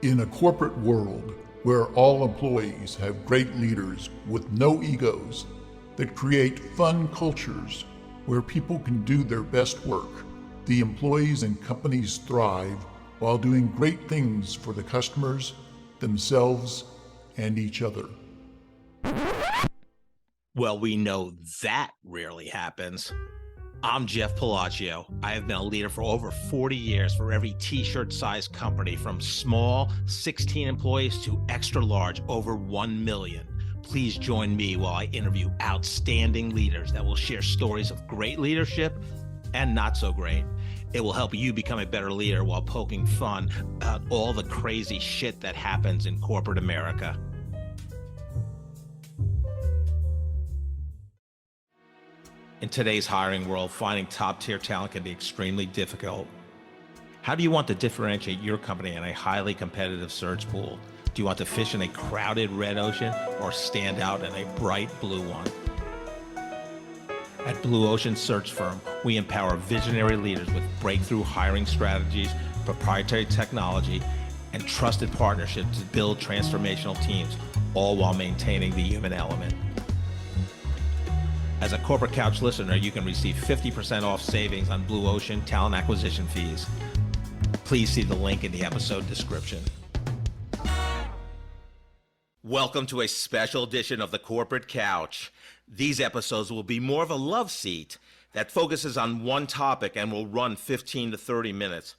In a corporate world where all employees have great leaders with no egos that create fun cultures where people can do their best work, the employees and companies thrive while doing great things for the customers, themselves, and each other. Well, we know that rarely happens. I'm Jeff Palacio. I have been a leader for over 40 years for every t-shirt size company, from small 16 employees to extra large over 1 million. Please join me while I interview outstanding leaders that will share stories of great leadership and not so great. It will help you become a better leader while poking fun about all the crazy shit that happens in corporate America. In today's hiring world, finding top-tier talent can be extremely difficult. How do you want to differentiate your company in a highly competitive search pool? Do you want to fish in a crowded red ocean or stand out in a bright blue one? At Blue Ocean Search Firm, we empower visionary leaders with breakthrough hiring strategies, proprietary technology, and trusted partnerships to build transformational teams, all while maintaining the human element. As a Corporate Couch listener, you can receive 50% off savings on Blue Ocean talent acquisition fees. Please see the link in the episode description. Welcome to a special edition of the Corporate Couch. These episodes will be more of a love seat that focuses on one topic and will run 15 to 30 minutes.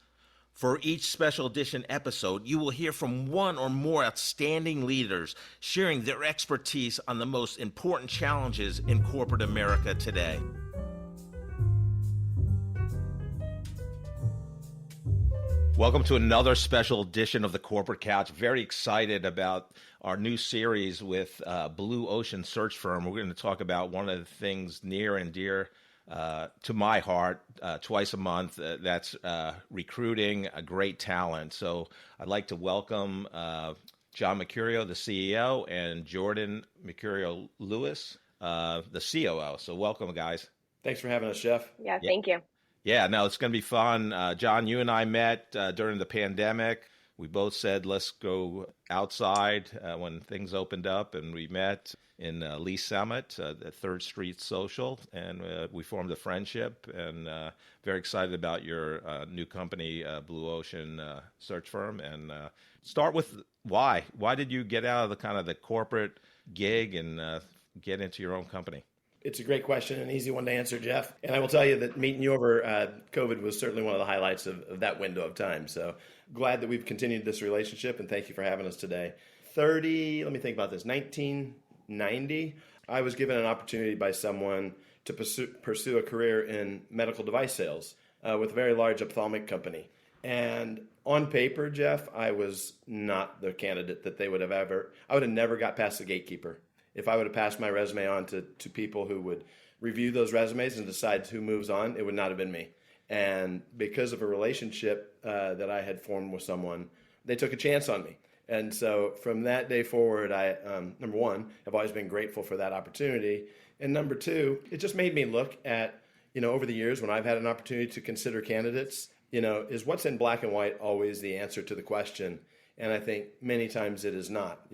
For each special edition episode, you will hear from one or more outstanding leaders sharing their expertise on the most important challenges in corporate America today. Welcome to another special edition of the Corporate Couch. Very excited about our new series with Blue Ocean Search Firm. We're going to talk about one of the things near and dear to my heart twice a month. That's recruiting a great talent. So I'd like to welcome John Mercurio, the CEO, and Jourdan Mercurio-Lewis, the COO. So welcome, guys. Thanks for having us, Jeff. Yeah, thank you. Yeah, no, it's going to be fun. John, you and I met during the pandemic. We both said, let's go outside when things opened up, and we met in Lee Summit at 3rd Street Social, and we formed a friendship, and very excited about your new company, Blue Ocean Search Firm. And start with why. Why did you get out of the kind of the corporate gig and get into your own company? It's a great question, an easy one to answer, Jeff. And I will tell you that meeting you over COVID was certainly one of the highlights of that window of time. So glad that we've continued this relationship, and thank you for having us today. 1990, I was given an opportunity by someone to pursue a career in medical device sales with a very large ophthalmic company. And on paper, Jeff, I was not the candidate that they would have ever, I would have never got past the gatekeeper. If I would have passed my resume on to people who would review those resumes and decide who moves on, it would not have been me. And because of a relationship that I had formed with someone, they took a chance on me. And so from that day forward, I, number one, have always been grateful for that opportunity. And number two, it just made me look at, over the years when I've had an opportunity to consider candidates, is what's in black and white always the answer to the question? And I think many times it is not.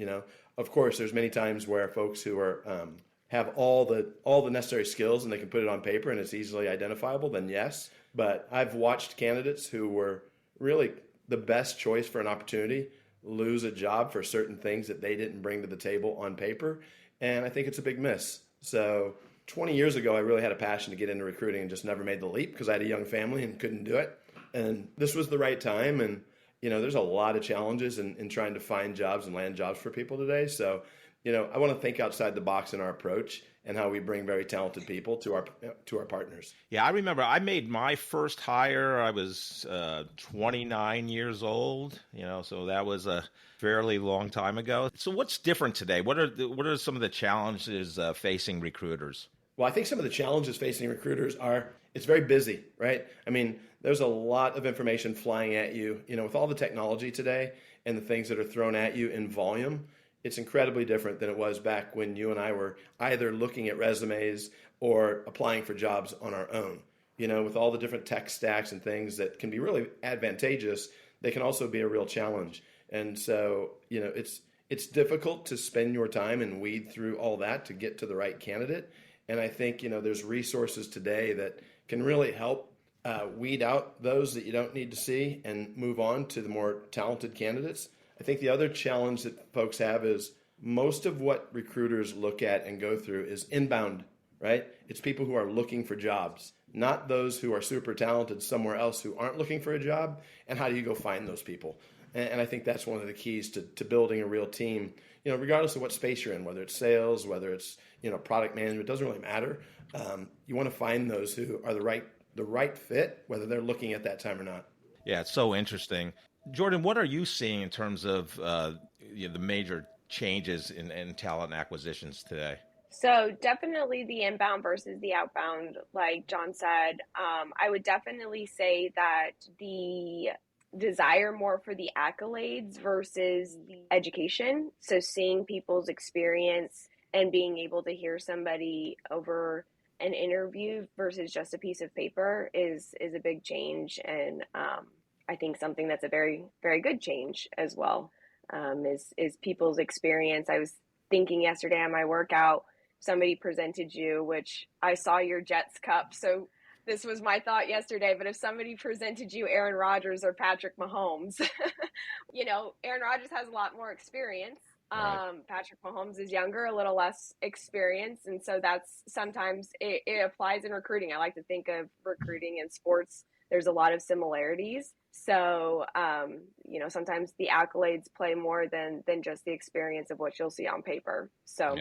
Of course, there's many times where folks who are have all the necessary skills and they can put it on paper and it's easily identifiable, then yes. But I've watched candidates who were really the best choice for an opportunity lose a job for certain things that they didn't bring to the table on paper. And I think it's a big miss. So 20 years ago, I really had a passion to get into recruiting and just never made the leap because I had a young family and couldn't do it. And this was the right time. And there's a lot of challenges in trying to find jobs and land jobs for people today. So, I want to think outside the box in our approach and how we bring very talented people to our partners. Yeah, I remember I made my first hire. I was 29 years old, so that was a fairly long time ago. So what's different today? What are some of the challenges facing recruiters? Well, I think some of the challenges facing recruiters are it's very busy, right? I mean, there's a lot of information flying at you, with all the technology today and the things that are thrown at you in volume. It's incredibly different than it was back when you and I were either looking at resumes or applying for jobs on our own. With all the different tech stacks and things that can be really advantageous, they can also be a real challenge. And so, it's difficult to spend your time and weed through all that to get to the right candidate. And I think, there's resources today that can really help weed out those that you don't need to see and move on to the more talented candidates. I think the other challenge that folks have is most of what recruiters look at and go through is inbound, right? It's people who are looking for jobs, not those who are super talented somewhere else who aren't looking for a job. And how do you go find those people? And I think that's one of the keys to building a real team, regardless of what space you're in, whether it's sales, whether it's, product management, it doesn't really matter. You want to find those who are the right fit, whether they're looking at that time or not. Yeah, it's so interesting. Jourdan, what are you seeing in terms of the major changes in talent acquisitions today? So definitely the inbound versus the outbound, like John said. I would definitely say that the desire more for the accolades versus the education. So seeing people's experience and being able to hear somebody over an interview versus just a piece of paper is a big change. And I think something that's a very, very good change as well is people's experience. I was thinking yesterday on my workout, somebody presented you, which I saw your Jets cup. So this was my thought yesterday, but if somebody presented you Aaron Rodgers or Patrick Mahomes, Aaron Rodgers has a lot more experience. Right. Patrick Mahomes is younger, a little less experienced. And so that's sometimes it applies in recruiting. I like to think of recruiting and sports. There's a lot of similarities. So, sometimes the accolades play more than just the experience of what you'll see on paper. So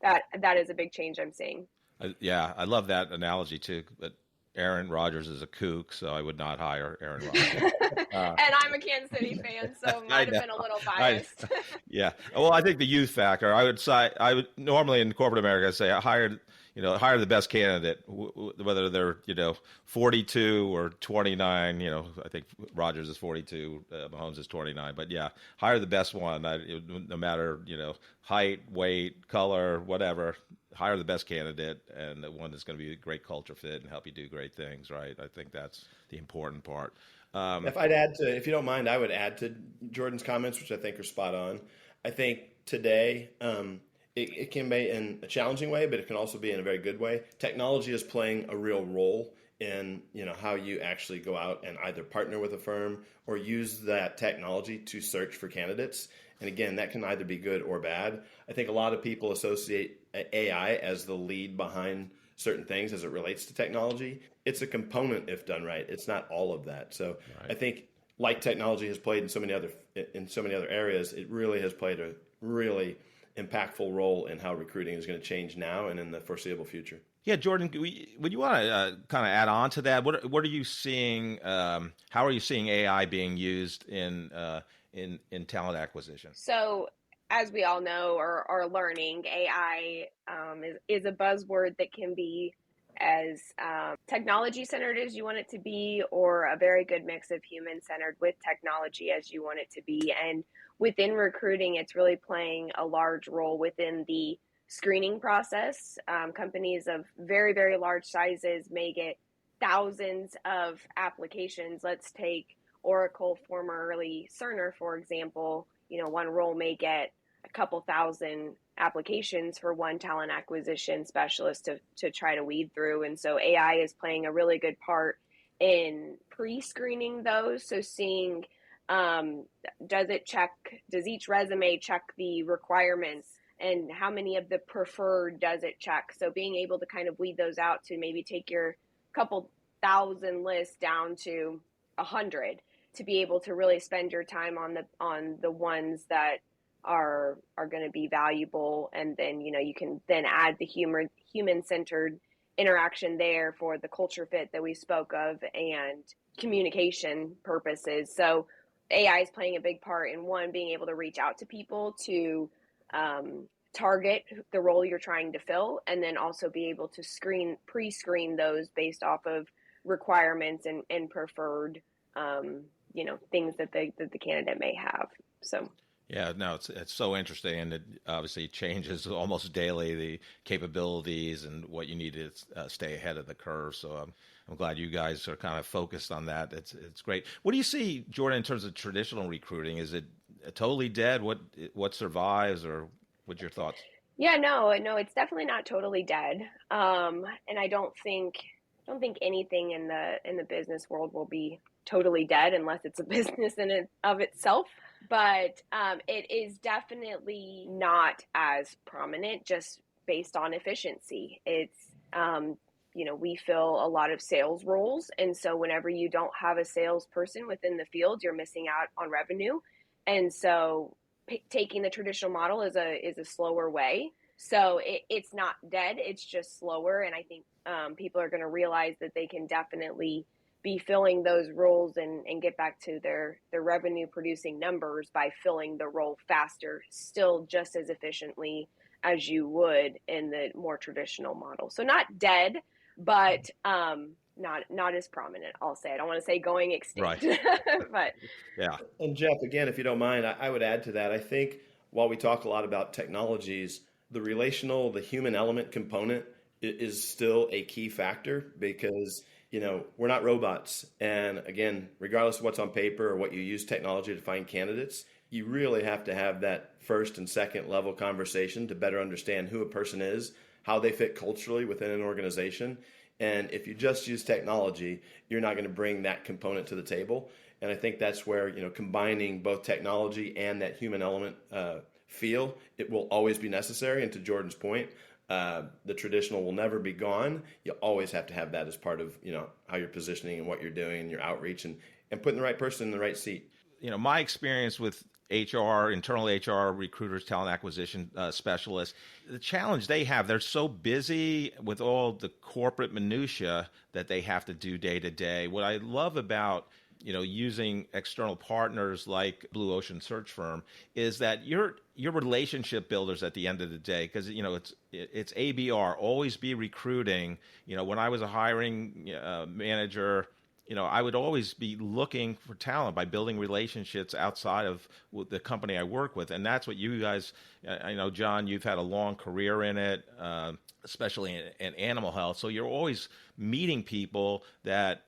that is a big change I'm seeing. I love that analogy too. But Aaron Rodgers is a kook, so I would not hire Aaron Rodgers. And I'm a Kansas City fan, so might have been a little biased. Yeah. Well, I think the youth factor. I would normally in corporate America say hire the best candidate, whether they're 42 or 29. I think Rodgers is 42, Mahomes is 29. But yeah, hire the best one. No matter height, weight, color, whatever. Hire the best candidate and the one that's going to be a great culture fit and help you do great things, right? I think that's the important part. If you don't mind, I would add to Jourdan's comments, which I think are spot on. I think today it can be in a challenging way, but it can also be in a very good way. Technology is playing a real role in how you actually go out and either partner with a firm or use that technology to search for candidates. And again, that can either be good or bad. I think a lot of people associate AI as the lead behind certain things as it relates to technology. It's a component if done right. It's not all of that. So right. I think like technology has played in so many other areas, it really has played a really impactful role in how recruiting is going to change now and in the foreseeable future. Yeah, Jourdan, would you want to kind of add on to that? What are you seeing? How are you seeing AI being used in talent acquisition? So, as we all know or are learning, AI is a buzzword that can be as technology-centered as you want it to be, or a very good mix of human-centered with technology as you want it to be. And within recruiting, it's really playing a large role within the screening process. Companies of very, very large sizes may get thousands of applications. Let's take Oracle, formerly Cerner, for example. One role may get a couple thousand applications for one talent acquisition specialist to try to weed through. And so AI is playing a really good part in pre-screening those. So seeing, does each resume check the requirements, and how many of the preferred does it check? So being able to kind of weed those out to maybe take your couple thousand list down to 100 to be able to really spend your time on the ones that are going to be valuable. And then, you can then add the human-centered interaction there for the culture fit that we spoke of and communication purposes. So AI is playing a big part in one, being able to reach out to people to target the role you're trying to fill, and then also be able to pre-screen those based off of requirements and preferred, things that the candidate may have. So. Yeah, no, it's so interesting, and it obviously changes almost daily, the capabilities and what you need to stay ahead of the curve. So I'm glad you guys are kind of focused on that. It's great. What do you see, Jourdan, in terms of traditional recruiting? Is it totally dead? What survives, or what's your thoughts? Yeah, no, it's definitely not totally dead. And I don't think anything in the business world will be totally dead unless it's a business in and of itself. But it is definitely not as prominent just based on efficiency. We fill a lot of sales roles, and so whenever you don't have a salesperson within the field, you're missing out on revenue. And so taking the traditional model is a slower way. So it's not dead; it's just slower. And I think people are going to realize that they can definitely be filling those roles and get back to their revenue producing numbers by filling the role faster, still just as efficiently as you would in the more traditional model. So not dead, but not as prominent. I'll say. I don't want to say going extinct, Right. but Yeah. And Jeff, again, if you don't mind, I would add to that. I think while we talk a lot about technologies, the relational, the human element component is still a key factor because, we're not robots. And again, regardless of what's on paper or what you use technology to find candidates, you really have to have that first and second level conversation to better understand who a person is, how they fit culturally within an organization. And if you just use technology, you're not going to bring that component to the table. And I think that's where, combining both technology and that human element feel, it will always be necessary. And to Jourdan's point, the traditional will never be gone. You always have to have that as part of, how you're positioning and what you're doing and your outreach and putting the right person in the right seat. My experience with HR, internal HR recruiters, talent acquisition specialists, the challenge they have, they're so busy with all the corporate minutia that they have to do day to day. What I love about using external partners like Blue Ocean search firm is that you're relationship builders at the end of the day, because it's ABR, always be recruiting. When I was a hiring manager, I would always be looking for talent by building relationships outside of the company I work with. And that's what you guys, I know, John, you've had a long career in it, especially in animal health. So you're always meeting people that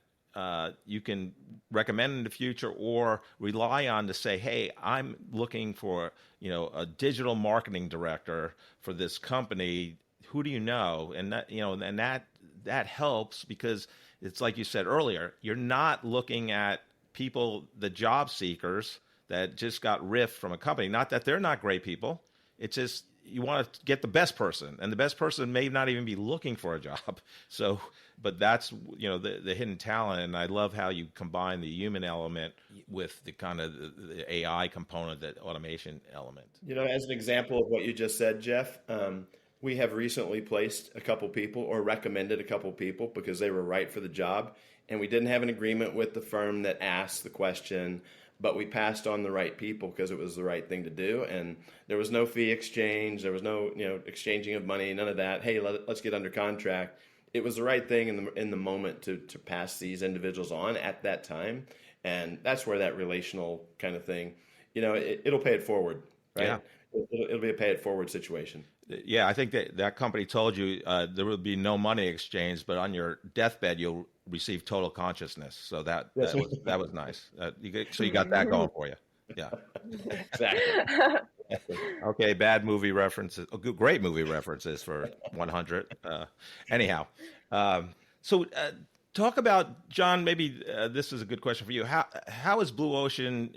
you can recommend in the future or rely on to say, hey, I'm looking for, a digital marketing director for this company. Who do you know? And that helps because it's like you said earlier, you're not looking at people, the job seekers that just got riffed from a company. Not that they're not great people. It's just you want to get the best person, and the best person may not even be looking for a job. So, but that's the hidden talent, and I love how you combine the human element with the kind of the AI component, that automation element. As an example of what you just said, Jeff, we have recently placed a couple people or recommended a couple people because they were right for the job. And we didn't have an agreement with the firm that asked the question, but we passed on the right people because it was the right thing to do. And there was no fee exchange. There was no, exchanging of money, none of that. Hey, let's get under contract. It was the right thing in the moment to pass these individuals on at that time. And that's where that relational kind of thing, it'll pay it forward, right? Yeah. It'll be a pay it forward situation. Yeah, I think that company told you there will be no money exchange, but on your deathbed you'll receive total consciousness. So that was nice. You got that going for you. Yeah. Exactly. Okay, bad movie references. Oh, great movie references for 100. Anyhow, so talk about, John. Maybe this is a good question for you. How is Blue Ocean,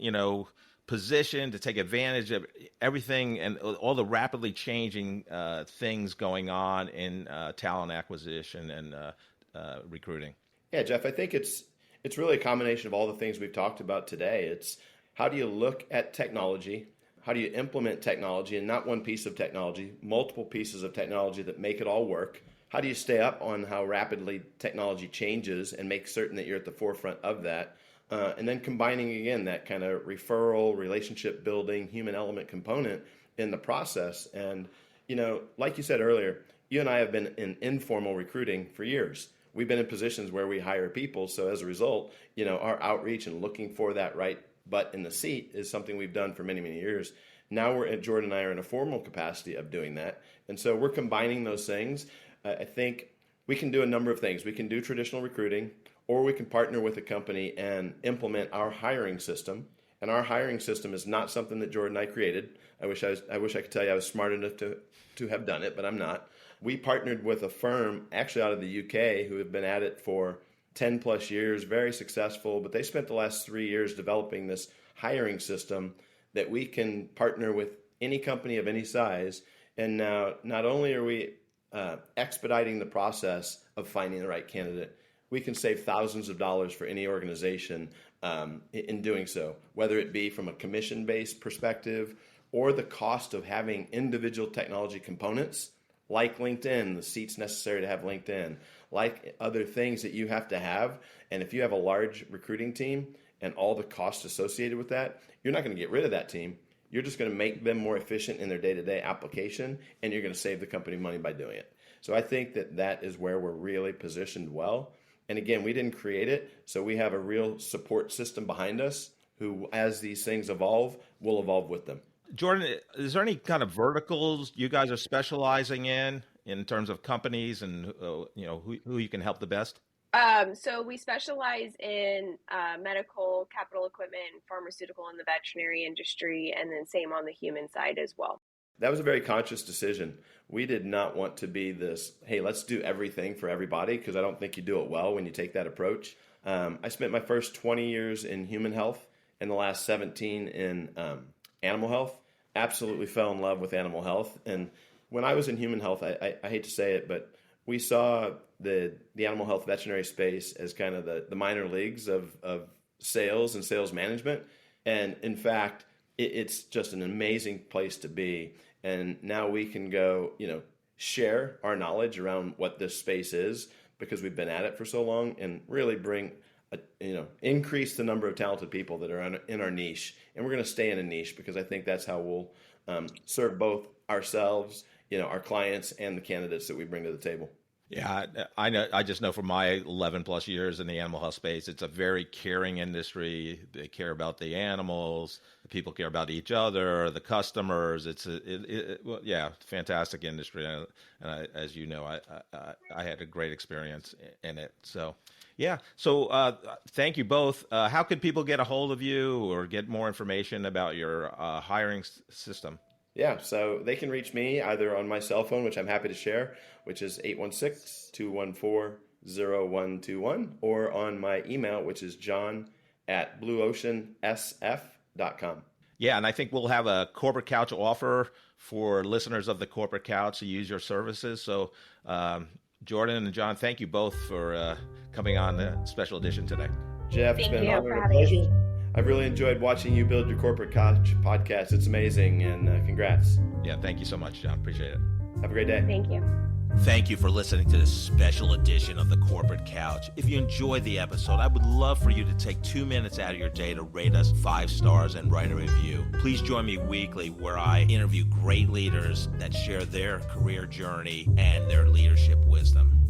positioned to take advantage of everything and all the rapidly changing things going on in talent acquisition and recruiting? Yeah, Jeff, I think it's really a combination of all the things we've talked about today. It's how do you look at technology? How do you implement technology, and not one piece of technology, multiple pieces of technology that make it all work? How do you stay up on how rapidly technology changes and make certain that you're at the forefront of that? And then combining, again, that kind of referral, relationship building, human element component in the process. And, like you said earlier, you and I have been in informal recruiting for years. We've been in positions where we hire people. So as a result, our outreach and looking for that right butt in the seat is something we've done for many, many years. Now Jourdan and I are in a formal capacity of doing that. And so we're combining those things. I think we can do a number of things. We can do traditional recruiting, or we can partner with a company and implement our hiring system. And our hiring system is not something that Jourdan and I created. I wish I could tell you I was smart enough to have done it, but I'm not. We partnered with a firm actually out of the UK who have been at it for 10 plus years, very successful, but they spent the last 3 years developing this hiring system that we can partner with any company of any size. And now not only are we expediting the process of finding the right candidate, we can save thousands of dollars for any organization in doing so, whether it be from a commission-based perspective or the cost of having individual technology components like LinkedIn, the seats necessary to have LinkedIn, like other things that you have to have. And if you have a large recruiting team and all the costs associated with that, you're not going to get rid of that team. You're just going to make them more efficient in their day-to-day application, and you're going to save the company money by doing it. So I think that is where we're really positioned well. And again, we didn't create it, so we have a real support system behind us who, as these things evolve, will evolve with them. Jourdan, is there any kind of verticals you guys are specializing in terms of companies and who you can help the best? So we specialize in medical, capital equipment, pharmaceutical, and the veterinary industry, and then same on the human side as well. That was a very conscious decision. We did not want to be this, hey, let's do everything for everybody, because I don't think you do it well when you take that approach. I spent my first 20 years in human health and the last 17 in animal health. Absolutely fell in love with animal health. And when I was in human health, I hate to say it, but we saw the animal health veterinary space as kind of the minor leagues of sales and sales management. And in fact, it's just an amazing place to be. And now we can go, share our knowledge around what this space is, because we've been at it for so long, and really bring, increase the number of talented people that are in our niche. And we're going to stay in a niche, because I think that's how we'll serve both ourselves, our clients, and the candidates that we bring to the table. Yeah, I know. I just know from my 11 plus years in the animal health space, it's a very caring industry. They care about the animals. The people care about each other, the customers. It's fantastic industry. And as you know, I had a great experience in it. So, yeah. So thank you both. How could people get a hold of you or get more information about your hiring system? Yeah, so they can reach me either on my cell phone, which I'm happy to share, which is 816-214-0121, or on my email, which is john@blueoceansf.com. Yeah, and I think we'll have a Corporate Couch offer for listeners of the Corporate Couch to use your services. So, Jourdan and John, thank you both for coming on the special edition today. Jeff, it's been an honor and a pleasure. I've really enjoyed watching you build your Corporate Couch podcast. It's amazing, and congrats. Yeah, thank you so much, John. Appreciate it. Have a great day. Thank you. Thank you for listening to this special edition of the Corporate Couch. If you enjoyed the episode, I would love for you to take 2 minutes out of your day to rate us 5 stars and write a review. Please join me weekly, where I interview great leaders that share their career journey and their leadership wisdom.